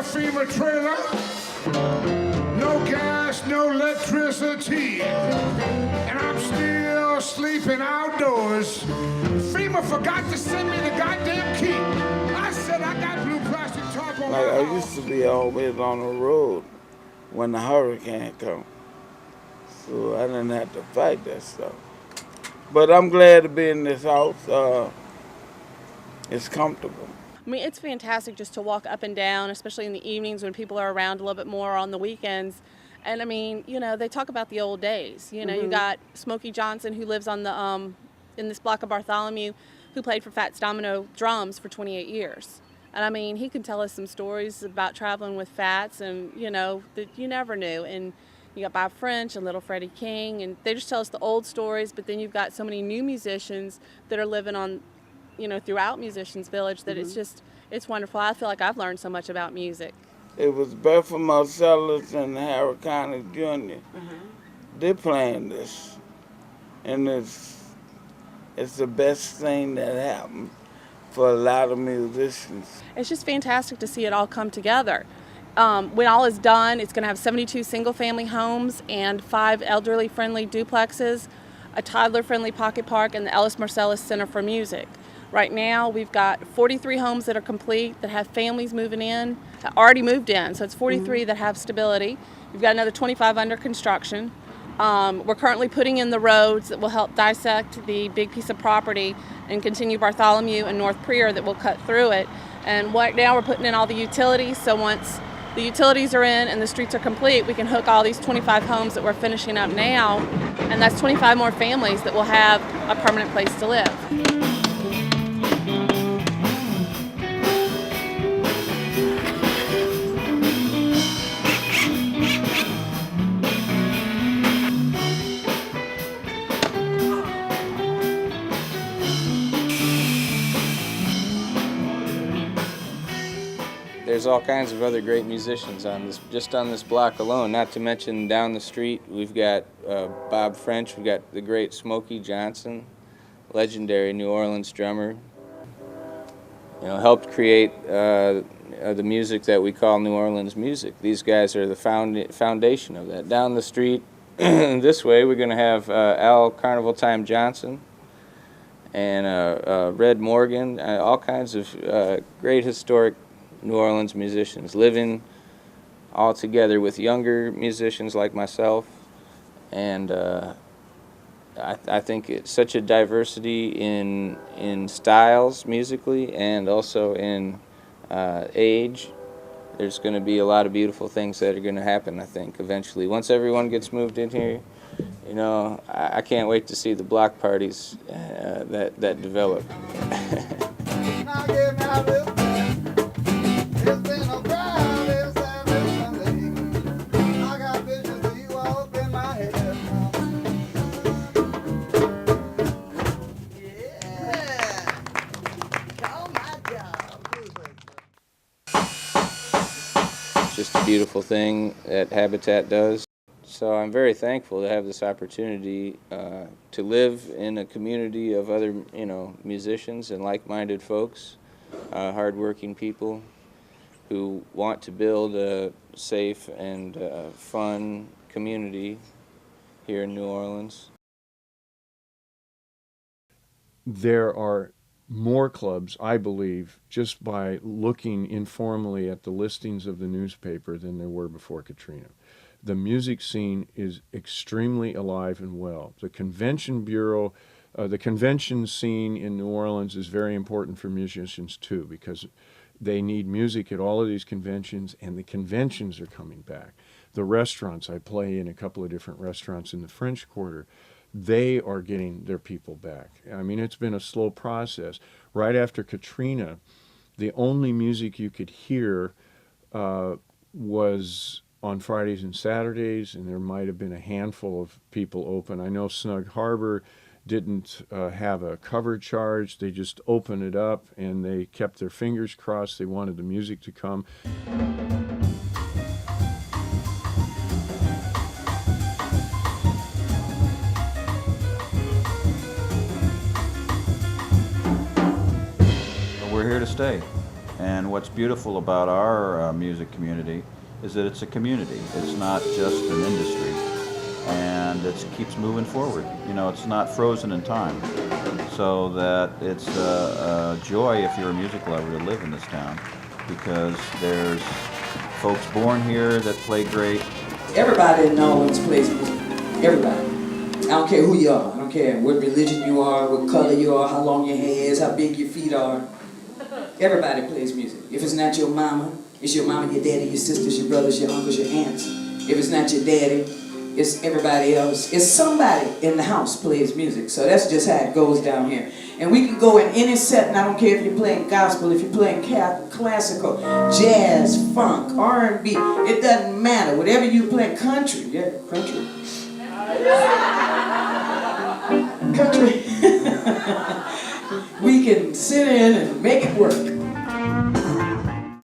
a FEMA trailer. No gas, no electricity. And I'm still sleeping outdoors. FEMA forgot to send me the goddamn key. I said I got blue plastic tarp on my Like I house. used to be always on the road when the hurricane come. So I didn't have to fight that stuff. But I'm glad to be in this house. It's comfortable. I mean, it's fantastic just to walk up and down, especially in the evenings when people are around a little bit more on the weekends. And I mean, you know, they talk about the old days. You know, you got Smokey Johnson, who lives on the in this block of Bartholomew, who played for Fats Domino drums for 28 years. And I mean, he can tell us some stories about traveling with Fats, and you know that you never knew. And you got Bob French and Little Freddie King, and they just tell us the old stories. But then you've got so many new musicians that are living on, you know, throughout Musicians Village that it's wonderful. I feel like I've learned so much about music. It was Bethel Marcellus and Harry Connick Jr. They're playing this, and it's the best thing that happened for a lot of musicians. It's just fantastic to see it all come together. When all is done, it's going to have 72 single-family homes and 5 elderly-friendly duplexes, a toddler-friendly pocket park, and the Ellis Marcellus Center for Music. Right now, we've got 43 homes that are complete, that have families moving in, that already moved in, so it's 43 that have stability. We've got another 25 under construction. We're currently putting in the roads that will help dissect the big piece of property and continue Bartholomew and North Prior that will cut through it. And right now we're putting in all the utilities, so once the utilities are in and the streets are complete, we can hook all these 25 homes that we're finishing up now, and that's 25 more families that will have a permanent place to live. There's all kinds of other great musicians on this, just on this block alone. Not to mention down the street, we've got Bob French, we've got the great Smokey Johnson, legendary New Orleans drummer. You know, helped create the music that we call New Orleans music. These guys are the foundation of that. Down the street, this way, we're going to have Al Carnival Time Johnson and Red Morgan, all kinds of great historic New Orleans musicians living all together with younger musicians like myself, and I think it's such a diversity in styles musically and also in age. There's going to be a lot of beautiful things that are going to happen, I think, eventually. Once everyone gets moved in here, you know, I can't wait to see the block parties that develop. Just a beautiful thing that Habitat does. So I'm very thankful to have this opportunity to live in a community of other, you know, musicians and like-minded folks, hardworking people who want to build a safe and fun community here in New Orleans. There are more clubs, I believe, just by looking informally at the listings of the newspaper than there were before Katrina. The music scene is extremely alive and well. The convention bureau, the convention scene in New Orleans is very important for musicians too, because they need music at all of these conventions, and the conventions are coming back. The restaurants, I play in a couple of different restaurants in the French Quarter, they are getting their people back. I mean, it's been a slow process. Right after Katrina, the only music you could hear was on Fridays and Saturdays, and there might have been a handful of people open. I know Snug Harbor didn't have a cover charge. They just opened it up, and they kept their fingers crossed. They wanted the music to come. We're here to stay. And what's beautiful about our music community is that it's a community. It's not just an industry. And it keeps moving forward. You know, it's not frozen in time. So that it's a joy if you're a music lover to live in this town, because there's folks born here that play great. Everybody in New Orleans plays music. Everybody. I don't care who you are. I don't care what religion you are, what color you are, how long your hair is, how big your feet are. Everybody plays music. If it's not your mama, it's your mama, your daddy, your sisters, your brothers, your uncles, your aunts. If it's not your daddy, it's everybody else. It's somebody in the house plays music. So that's just how it goes down here. And we can go in any setting. I don't care if you're playing gospel, if you're playing classical, jazz, funk, R&B. It doesn't matter. Whatever you play, country. Yeah, country. Country. We can sit in and make it work.